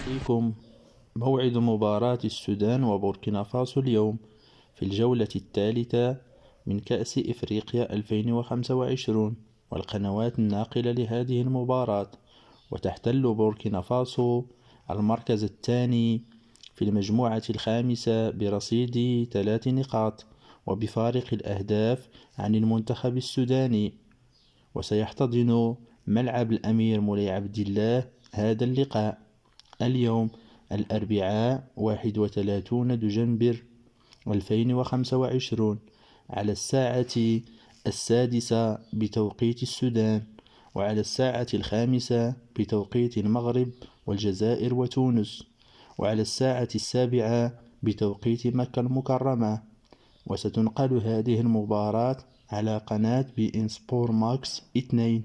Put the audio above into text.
عليكم. موعد مباراة السودان وبوركينا فاسو اليوم في الجولة الثالثة من كأس إفريقيا 2025، والقنوات الناقلة لهذه المباراة. وتحتل بوركينا فاسو المركز الثاني في المجموعة الخامسة برصيد 3 نقاط وبفارق الأهداف عن المنتخب السوداني. وسيحتضن ملعب الأمير مولاي عبد الله هذا اللقاء اليوم الأربعاء 31 دجنبر 2025 على الساعة 6 بتوقيت السودان، وعلى الساعة 5 بتوقيت المغرب والجزائر وتونس، وعلى الساعة 7 بتوقيت مكة المكرمة. وستنقل هذه المباراة على قناة بي إن سبور ماكس 2.